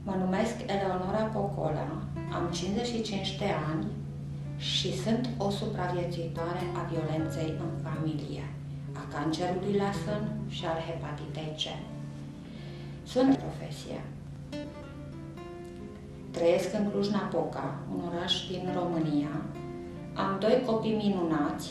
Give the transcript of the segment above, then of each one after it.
Mă numesc Eleonora Pocola, am 55 de ani și sunt o supraviețuitoare a violenței în familie, a cancerului la sân și al hepatitei C. Sunt profesie. Trăiesc în Cluj-Napoca, un oraș din România. Am 2 copii minunați,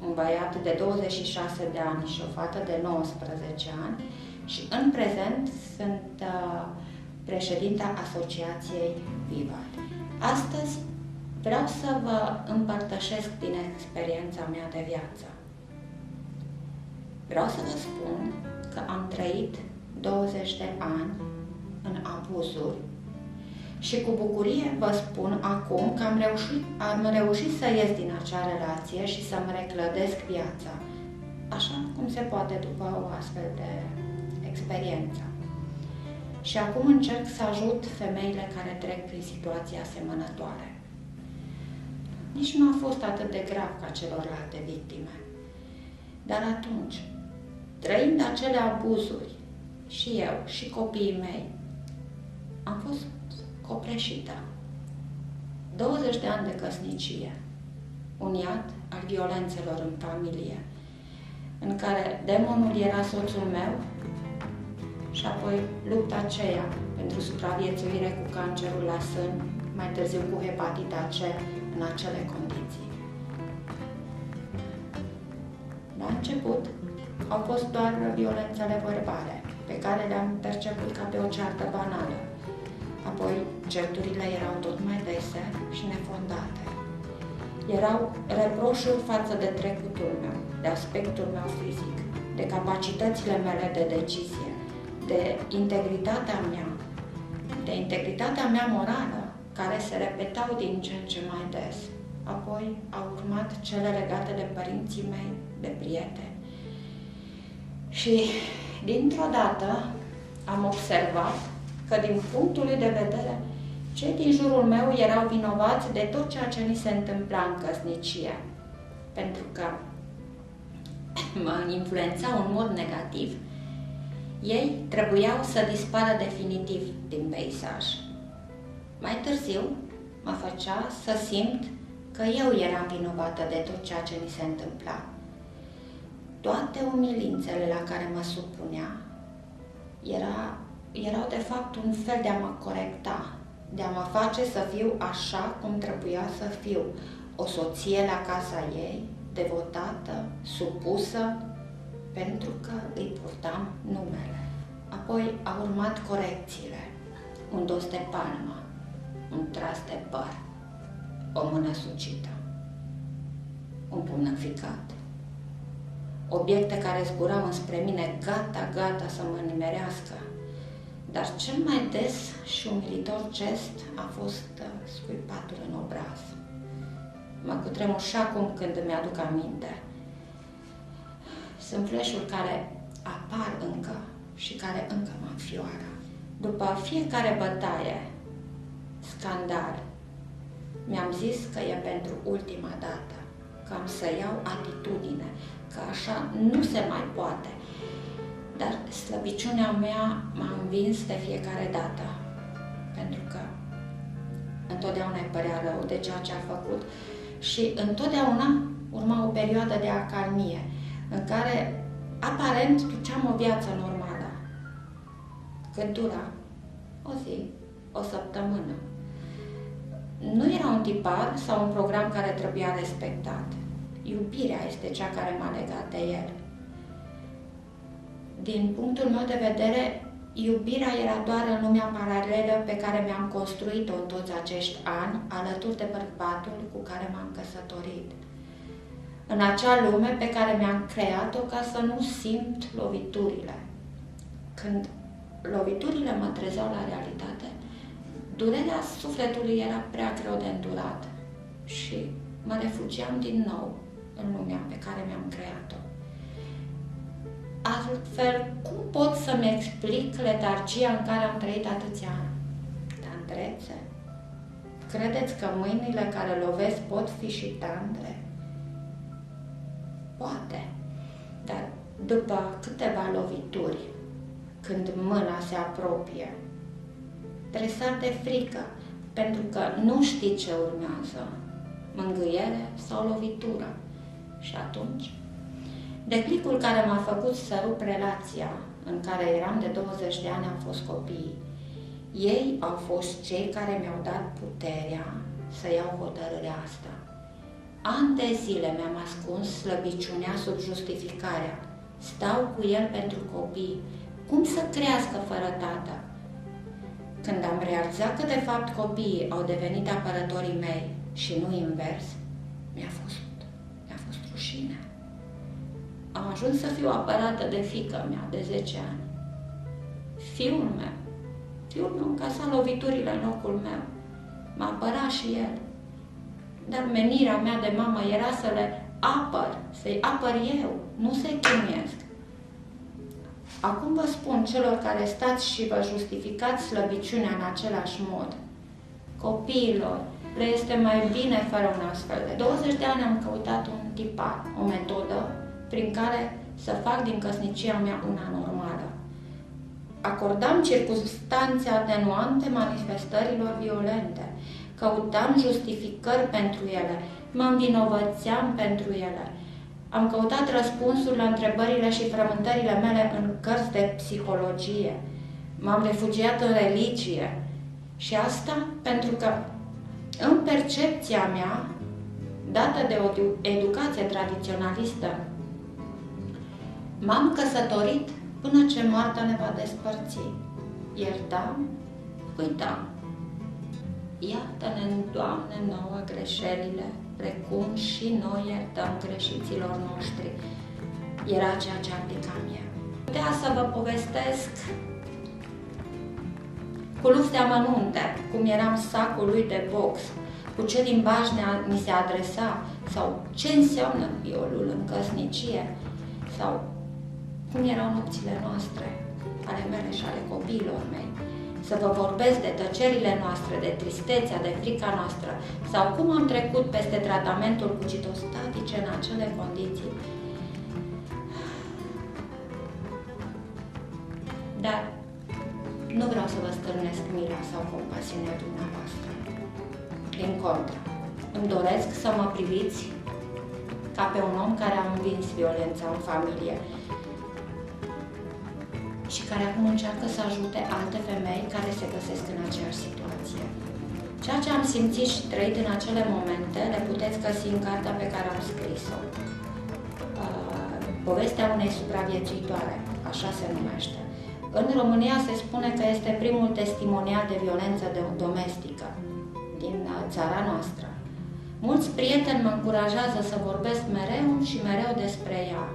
un băiat de 26 de ani și o fată de 19 ani și în prezent sunt președinta Asociației Vivat. Astăzi vreau să vă împărtășesc din experiența mea de viață. Vreau să vă spun că am trăit 20 de ani în abuzuri și cu bucurie vă spun acum că am reușit să ies din acea relație și să-mi reclădesc viața, așa cum se poate după o astfel de experiență. Și acum încerc să ajut femeile care trec prin situații asemănătoare. Nici nu a fost atât de grav ca celorlalte victime. Dar atunci, trăind acele abuzuri, și eu și copiii mei, am fost copleșită. 20 de ani de căsnicie, un iad al violențelor în familie, în care demonul era soțul meu și apoi lupta aceea pentru supraviețuire cu cancerul la sân, mai târziu cu hepatita C în acele condiții. La început au fost doar violențele verbale, pe care le-am perceput ca pe o ceartă banală. Apoi certurile erau tot mai dese și nefondate. Erau reproșuri față de trecutul meu, de aspectul meu fizic, de capacitățile mele de decizie, de integritatea mea morală, care se repetau din ce în ce mai des. Apoi au urmat cele legate de părinții mei, de prieteni. Și dintr-o dată am observat că din punctul lui de vedere, cei din jurul meu erau vinovați de tot ceea ce ni se întâmpla în căsnicie, pentru că mă influențau în mod negativ. Ei trebuiau să dispară definitiv din peisaj. Mai târziu mă făcea să simt că eu eram vinovată de tot ceea ce mi se întâmpla. Toate umilințele la care mă supunea erau de fapt un fel de a mă corecta, de a mă face să fiu așa cum trebuia să fiu, o soție la casa ei, devotată, supusă, pentru că îi purtam numele. Apoi au urmat corecțiile, un dos de palmă, un tras de păr, o mână sucită, un pumn înficat, obiecte care zburau înspre mine, gata să mă nimerească. Dar cel mai des și umilitor gest a fost scuipatul în obraz. Mă cutremușa acum când îmi aduc aminte. Sunt flash-uri care apar încă și care încă mă înfioară. După fiecare bătaie, scandal, mi-am zis că e pentru ultima dată, că am să iau atitudine, că așa nu se mai poate. Dar slăbiciunea mea m-a învins de fiecare dată, pentru că întotdeauna îi părea rău de ceea ce a făcut și întotdeauna urma o perioadă de acalmie, în care aparent duceam o viață normală. Cât dura? O zi, o săptămână. Nu era un tipar sau un program care trebuia respectat. Iubirea este cea care m-a legat de el. Din punctul meu de vedere, iubirea era doar în lumea paralelă pe care mi-am construit-o în toți acești ani, alături de bărbatul cu care m-am căsătorit. În acea lume pe care mi-am creat-o ca să nu simt loviturile. Când loviturile mă trezeau la realitate, durerea sufletului era prea greu de îndurat și mă refugiam din nou în lumea pe care mi-am creat-o. Altfel, cum pot să-mi explic letargia în care am trăit atâția ani? Tandrețe? Credeți că mâinile care lovesc pot fi și tandre? Poate, dar după câteva lovituri, când mâna se apropie, tresar de frică, pentru că nu știi ce urmează, mângâiere sau lovitură. Și atunci, declicul care m-a făcut să rup relația în care eram de 20 de ani a fost copiii. Ei au fost cei care mi-au dat puterea să iau hotărârea asta. Ani de zile mi-am ascuns slăbiciunea sub justificarea. Stau cu el pentru copii. Cum să crească fără tată? Când am realizat că de fapt copiii au devenit apărătorii mei și nu invers, mi-a fost rușine. Am ajuns să fiu apărată de fiica mea de 10 ani. Fiul meu încasa loviturile în locul meu. M-a apărat și el. Dar menirea mea de mamă era să le apăr, să-i apăr eu, nu să-i chinuiesc. Acum vă spun celor care stați și vă justificați slăbiciunea în același mod. Copiilor, le este mai bine fără un astfel. De 20 de ani am căutat un tipar, o metodă prin care să fac din căsnicia mea una normală. Acordam circumstanțe atenuante manifestărilor violente. Căutam justificări pentru ele. Mă învinovățeam pentru ele. Am căutat răspunsuri la întrebările și frământările mele în cărți de psihologie. M-am refugiat în religie. Și asta pentru că, în percepția mea, dată de o educație tradiționalistă, m-am căsătorit până ce moartea ne va despărți. Iertam, uitam. Iată-ne, Doamne, nouă greșelile, precum și noi iertăm greșiților noștri. Era ceea ce aplicam eu. Putea să vă povestesc cu lux de amănunte, cum eram sacul lui de box, cu ce limbaj mi se adresa, sau ce înseamnă violul în căsnicie, sau cum erau nopțile noastre, ale mele și ale copiilor mei. Să vă vorbesc de tăcerile noastre, de tristețea, de frica noastră, sau cum am trecut peste tratamentul cu citostatice în acele condiții. Dar nu vreau să vă stârnesc mila sau compasiunea dumneavoastră. Din contră, îmi doresc să mă priviți ca pe un om care a învins violența în familie și care acum încearcă să ajute alte femei care se găsesc în aceeași situație. Ceea ce am simțit și trăit în acele momente le puteți găsi în cartea pe care am scris-o. Povestea unei supraviețuitoare, așa se numește. În România se spune că este primul testimonial de violență domestică din țara noastră. Mulți prieteni mă încurajează să vorbesc mereu și mereu despre ea.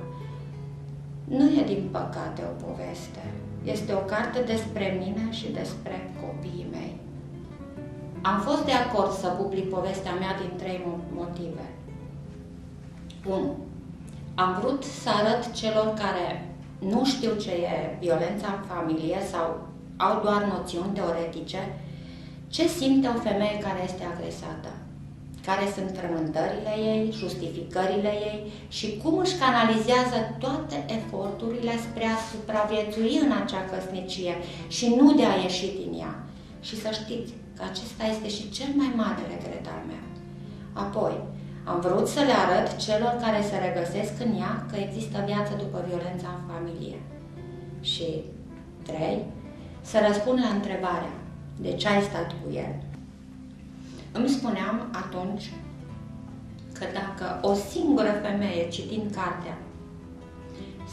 Nu e din păcate o poveste. Este o carte despre mine și despre copiii mei. Am fost de acord să public povestea mea din 3 motive. 1. Am vrut să arăt celor care nu știu ce e violența în familie sau au doar noțiuni teoretice, ce simte o femeie care este agresată, care sunt frământările ei, justificările ei și cum își canalizează toate eforturile spre a supraviețui în acea căsnicie și nu de a ieși din ea. Și să știți că acesta este și cel mai mare regret al meu. Apoi, am vrut să le arăt celor care se regăsesc în ea că există viață după violența în familie. Și 3. Să răspund la întrebarea: de ce ai stat cu el? Îmi spuneam atunci că dacă o singură femeie, citind cartea,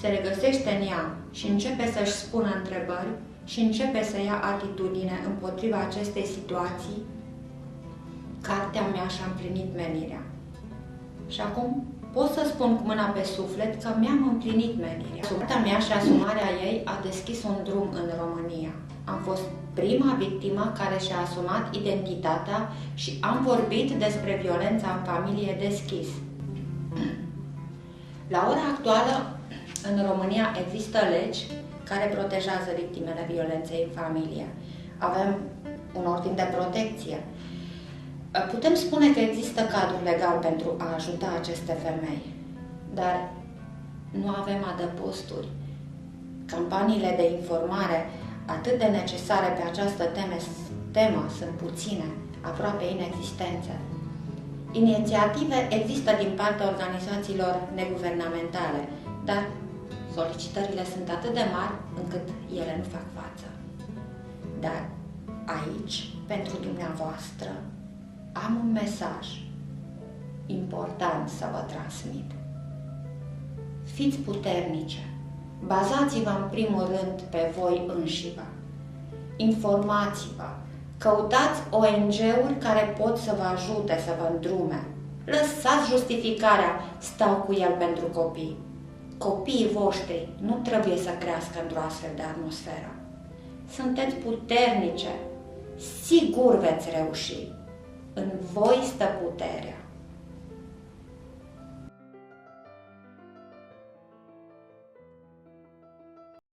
se regăsește în ea și începe să-și spună întrebări și începe să ia atitudine împotriva acestei situații, cartea mea și-a împlinit menirea. Și acum pot să spun cu mâna pe suflet că mi-am împlinit menirea. Cartea mea și asumarea ei a deschis un drum în România. Am fost prima victimă care și-a asumat identitatea și am vorbit despre violența în familie deschis. La ora actuală, în România există legi care protejează victimele violenței în familie. Avem un ordin de protecție. Putem spune că există cadru legal pentru a ajuta aceste femei, dar nu avem adăposturi. Campaniile de informare atât de necesare pe această temă sunt puține, aproape inexistente. Inițiative există din partea organizațiilor neguvernamentale, dar solicitările sunt atât de mari încât ele nu fac față. Dar aici, pentru dumneavoastră, am un mesaj important să vă transmit. Fiți puternice, bazați-vă în primul rând pe voi înșivă. Informați-vă, căutați ONG-uri care pot să vă ajute, să vă îndrume. Lăsați justificarea, stau cu el pentru copii. Copiii voștri nu trebuie să crească într-o astfel de atmosferă. Sunteți puternice, sigur veți reuși. În voi stă puterea.